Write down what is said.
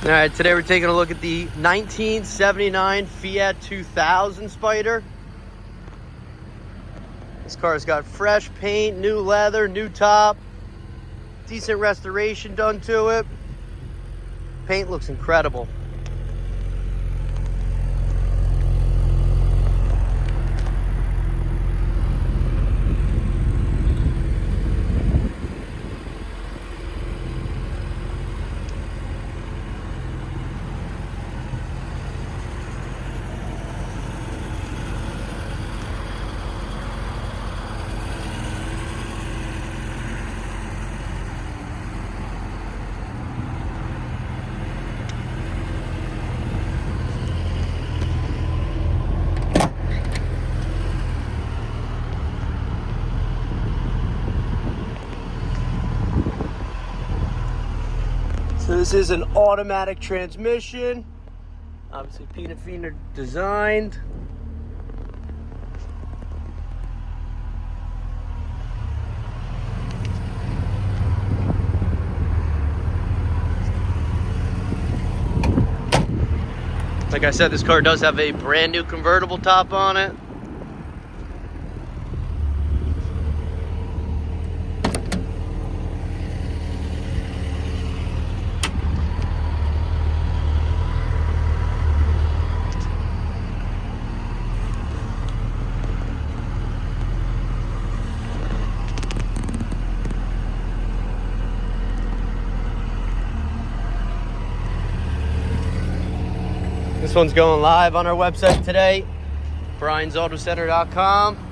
All right, today we're taking a look at the 1979 Fiat 2000 Spider. This car's got fresh paint, new leather, new top, decent restoration done to it. Paint looks incredible. So this is an automatic transmission, obviously Pininafarina designed. Like I said, this car does have a brand new convertible top on it. This one's going live on our website today, BRIANSAutocenter.com.